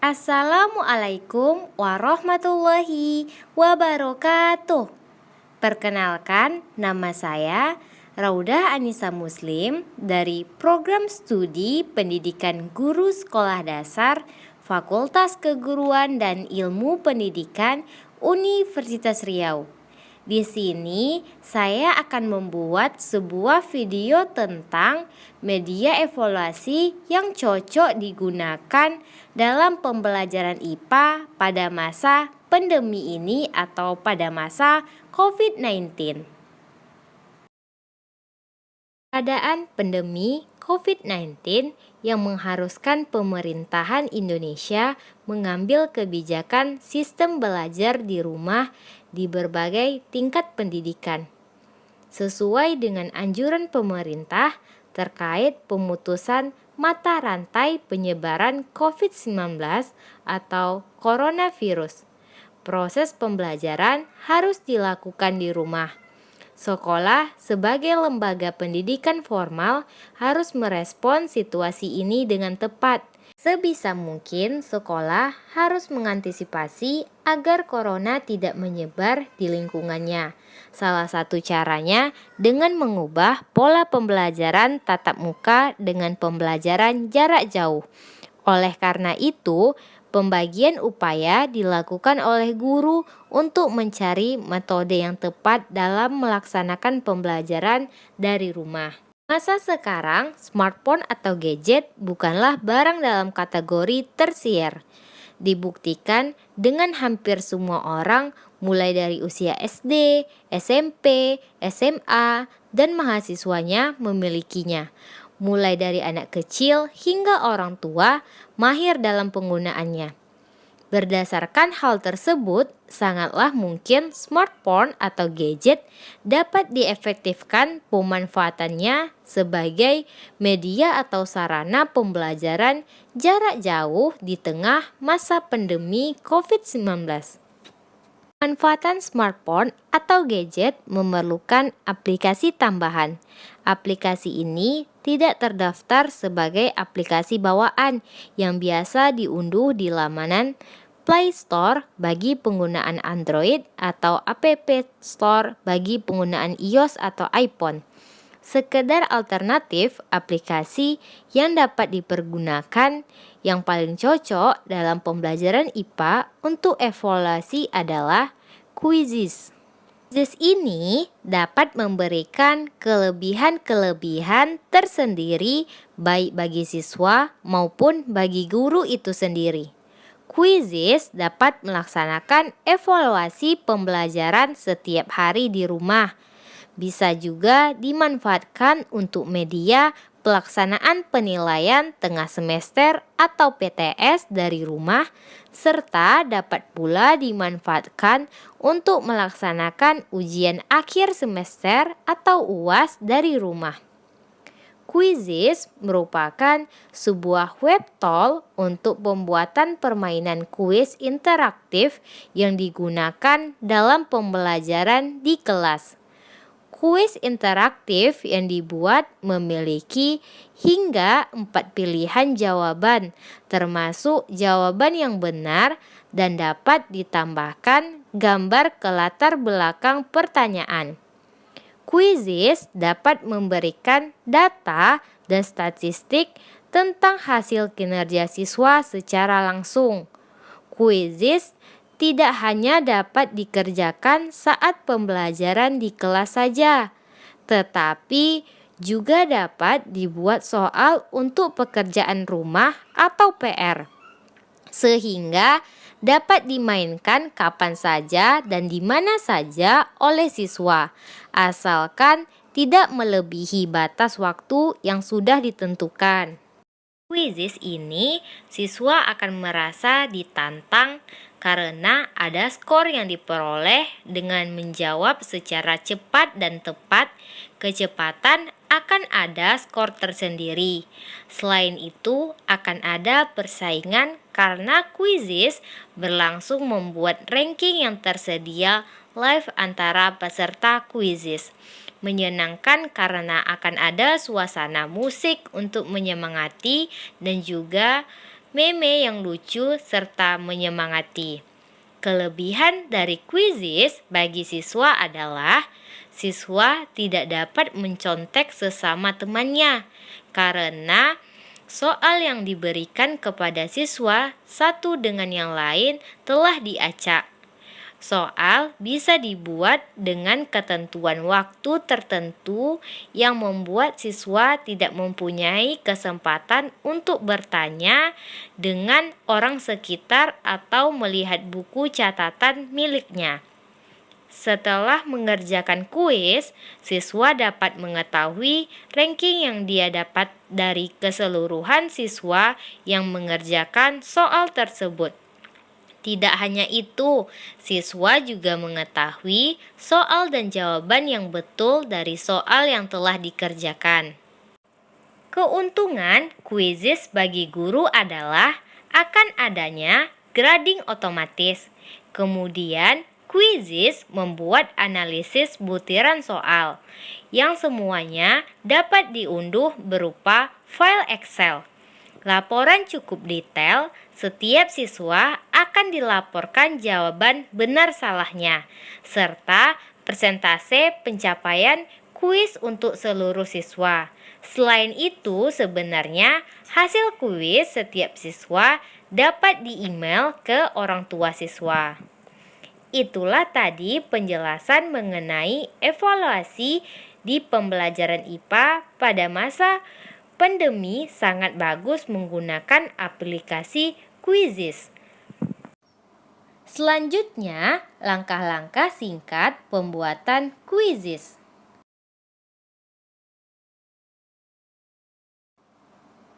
Assalamualaikum warahmatullahi wabarakatuh. Perkenalkan, nama saya Raudah Anissa Muslim dari Program Studi Pendidikan Guru Sekolah Dasar Fakultas Keguruan dan Ilmu Pendidikan Universitas Riau. Di sini saya akan membuat sebuah video tentang media evaluasi yang cocok digunakan dalam pembelajaran IPA pada masa pandemi ini atau pada masa COVID-19. Keadaan pandemi COVID-19 yang mengharuskan pemerintahan Indonesia mengambil kebijakan sistem belajar di rumah di berbagai tingkat pendidikan. Sesuai dengan anjuran pemerintah terkait pemutusan mata rantai penyebaran COVID-19 atau coronavirus. Proses pembelajaran harus dilakukan di rumah. Sekolah sebagai lembaga pendidikan formal harus merespon situasi ini dengan tepat. Sebisa mungkin sekolah harus mengantisipasi agar corona tidak menyebar di lingkungannya. Salah satu caranya dengan mengubah pola pembelajaran tatap muka dengan pembelajaran jarak jauh. Oleh karena itu, pembagian upaya dilakukan oleh guru untuk mencari metode yang tepat dalam melaksanakan pembelajaran dari rumah. Masa sekarang, smartphone atau gadget bukanlah barang dalam kategori tersier. Dibuktikan dengan hampir semua orang mulai dari usia SD, SMP, SMA, dan mahasiswanya memilikinya. Mulai dari anak kecil hingga orang tua mahir dalam penggunaannya. Berdasarkan hal tersebut, sangatlah mungkin smartphone atau gadget dapat diefektifkan pemanfaatannya sebagai media atau sarana pembelajaran jarak jauh di tengah masa pandemi COVID-19. Pemanfaatan smartphone atau gadget memerlukan aplikasi tambahan. Aplikasi ini tidak terdaftar sebagai aplikasi bawaan yang biasa diunduh di laman Play Store bagi penggunaan Android atau App Store bagi penggunaan iOS atau iPhone. Sekedar alternatif aplikasi yang dapat dipergunakan yang paling cocok dalam pembelajaran IPA untuk evaluasi adalah Quizizz. Quizizz ini dapat memberikan kelebihan-kelebihan tersendiri baik bagi siswa maupun bagi guru itu sendiri. Quizizz dapat melaksanakan evaluasi pembelajaran setiap hari di rumah. Bisa juga dimanfaatkan untuk media pelaksanaan penilaian tengah semester atau PTS dari rumah, serta dapat pula dimanfaatkan untuk melaksanakan ujian akhir semester atau UAS dari rumah. Quizizz merupakan sebuah web tool untuk pembuatan permainan kuis interaktif yang digunakan dalam pembelajaran di kelas. Kuis interaktif yang dibuat memiliki hingga 4 pilihan jawaban, termasuk jawaban yang benar, dan dapat ditambahkan gambar ke latar belakang pertanyaan. Quizizz dapat memberikan data dan statistik tentang hasil kinerja siswa secara langsung. Quizizz tidak hanya dapat dikerjakan saat pembelajaran di kelas saja, tetapi juga dapat dibuat soal untuk pekerjaan rumah atau PR, sehingga dapat dimainkan kapan saja dan di mana saja oleh siswa, asalkan tidak melebihi batas waktu yang sudah ditentukan. Quizizz ini siswa akan merasa ditantang karena ada skor yang diperoleh dengan menjawab secara cepat dan tepat. Kecepatan akan ada skor tersendiri. Selain itu, akan ada persaingan karena Quizizz berlangsung membuat ranking yang tersedia live antara peserta Quizizz. Menyenangkan karena akan ada suasana musik untuk menyemangati dan juga meme yang lucu, serta menyemangati. Kelebihan dari Quizizz bagi siswa adalah siswa tidak dapat mencontek sesama temannya karena soal yang diberikan kepada siswa satu dengan yang lain telah diacak. Soal bisa dibuat dengan ketentuan waktu tertentu yang membuat siswa tidak mempunyai kesempatan untuk bertanya dengan orang sekitar atau melihat buku catatan miliknya. Setelah mengerjakan kuis, siswa dapat mengetahui ranking yang dia dapat dari keseluruhan siswa yang mengerjakan soal tersebut. Tidak hanya itu, siswa juga mengetahui soal dan jawaban yang betul dari soal yang telah dikerjakan. Keuntungan Quizizz bagi guru adalah akan adanya grading otomatis. Kemudian, Quizizz membuat analisis butiran soal yang semuanya dapat diunduh berupa file Excel. Laporan cukup detail, setiap siswa akan dilaporkan jawaban benar salahnya, serta persentase pencapaian kuis untuk seluruh siswa. Selain itu, sebenarnya hasil kuis setiap siswa dapat di-email ke orang tua siswa. Itulah tadi penjelasan mengenai evaluasi di pembelajaran IPA pada masa pandemi. Sangat bagus menggunakan aplikasi Quizizz. Selanjutnya, langkah-langkah singkat pembuatan Quizizz.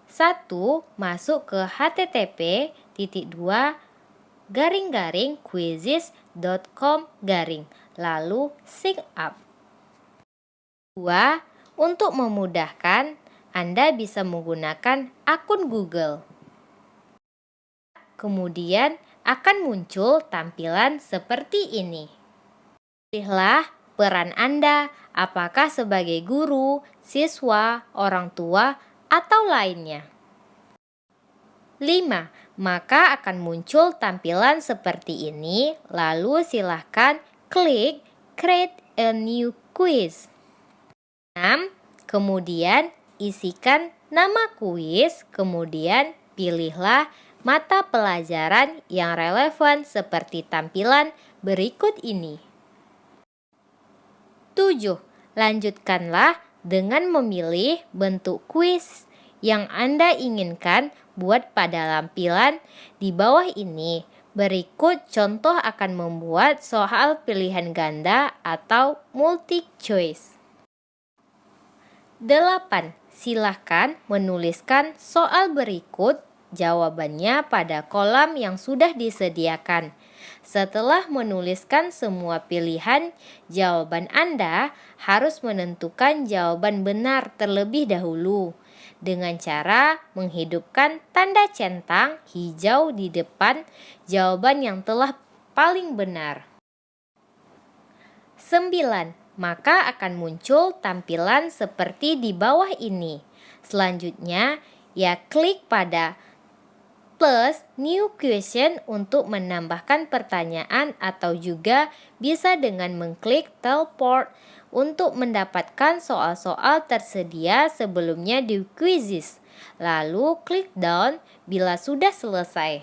1. Masuk ke http://quizizz.com/ lalu sign up. 2. Untuk memudahkan, Anda bisa menggunakan akun Google. Kemudian akan muncul tampilan seperti ini. Pilihlah peran Anda, apakah sebagai guru, siswa, orang tua, atau lainnya. 5. Maka akan muncul tampilan seperti ini, lalu silahkan klik Create a new quiz. 6. Kemudian isikan nama kuis, kemudian pilihlah mata pelajaran yang relevan seperti tampilan berikut ini. 7. Lanjutkanlah dengan memilih bentuk kuis yang Anda inginkan buat pada lampiran di bawah ini. Berikut contoh akan membuat soal pilihan ganda atau multi choice. 8. Silahkan menuliskan soal berikut jawabannya pada kolom yang sudah disediakan. Setelah menuliskan semua pilihan, jawaban Anda harus menentukan jawaban benar terlebih dahulu dengan cara menghidupkan tanda centang hijau di depan jawaban yang telah paling benar. 9. Maka akan muncul tampilan seperti di bawah ini. Selanjutnya, klik pada plus new question untuk menambahkan pertanyaan atau juga bisa dengan mengklik teleport untuk mendapatkan soal-soal tersedia sebelumnya di Quizizz. Lalu klik down bila sudah selesai.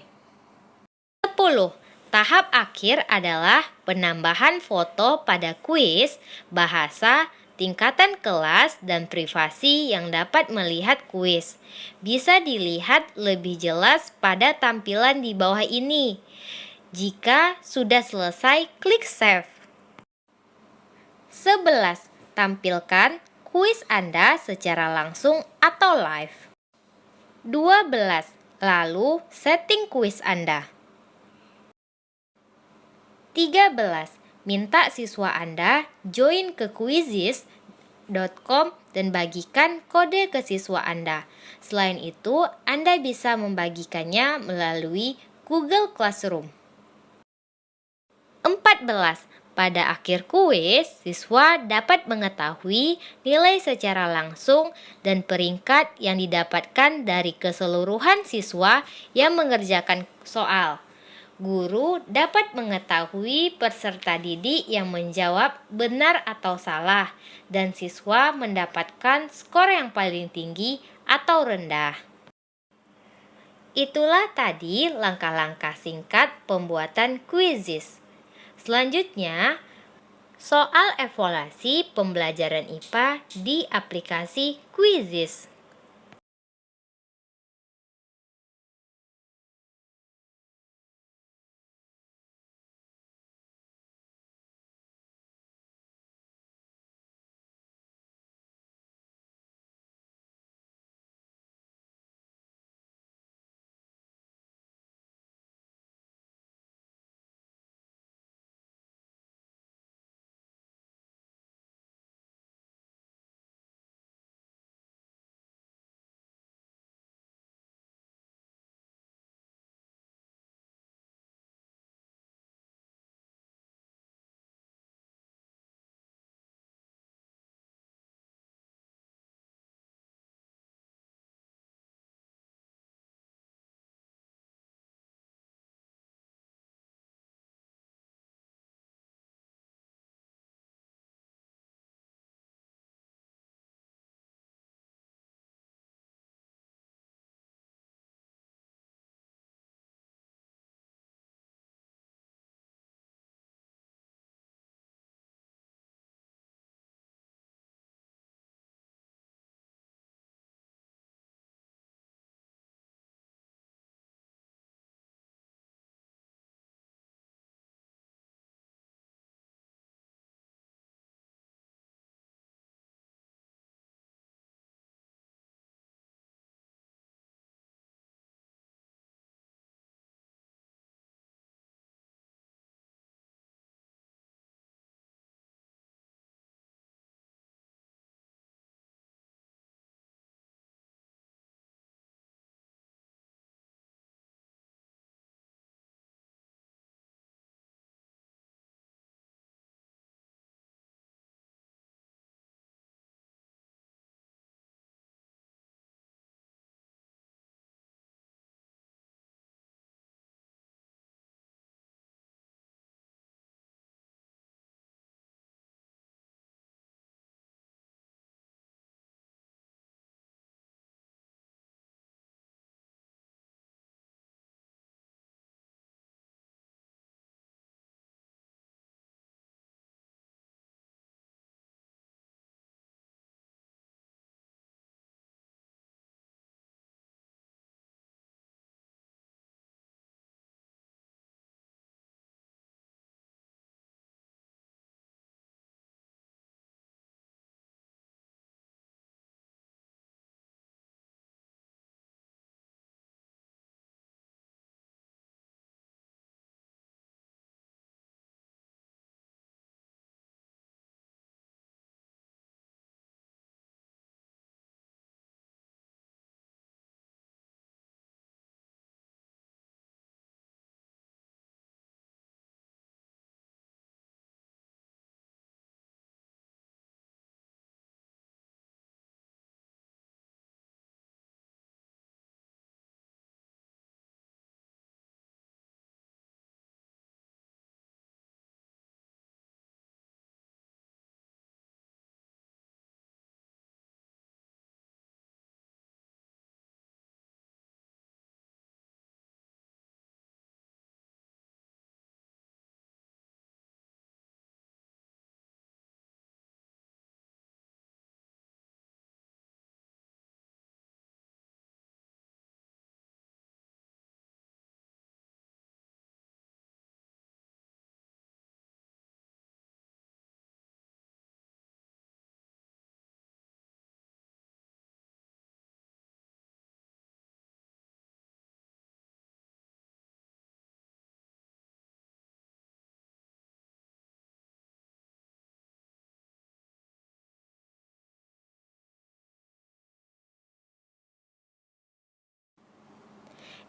10. Tahap akhir adalah penambahan foto pada kuis, bahasa, tingkatan kelas, dan privasi yang dapat melihat kuis. Bisa dilihat lebih jelas pada tampilan di bawah ini. Jika sudah selesai, klik save. 11. Tampilkan kuis Anda secara langsung atau live. 12. Lalu setting kuis Anda. 13. Minta siswa Anda join ke quizizz.com dan bagikan kode ke siswa Anda. Selain itu, Anda bisa membagikannya melalui Google Classroom. 14. Pada akhir kuis, siswa dapat mengetahui nilai secara langsung dan peringkat yang didapatkan dari keseluruhan siswa yang mengerjakan soal. Guru dapat mengetahui peserta didik yang menjawab benar atau salah, dan siswa mendapatkan skor yang paling tinggi atau rendah. Itulah tadi langkah-langkah singkat pembuatan kuisis. Selanjutnya, soal evaluasi pembelajaran IPA di aplikasi Quizizz.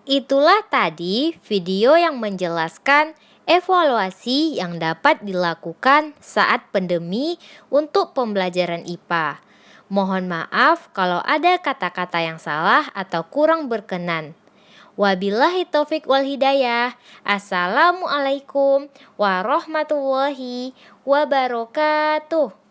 Itulah tadi video yang menjelaskan Evaluasi yang dapat dilakukan saat pandemi untuk pembelajaran IPA. Mohon maaf kalau ada kata-kata yang salah atau kurang berkenan. Wabillahi taufik wal hidayah. Assalamualaikum warahmatullahi wabarakatuh.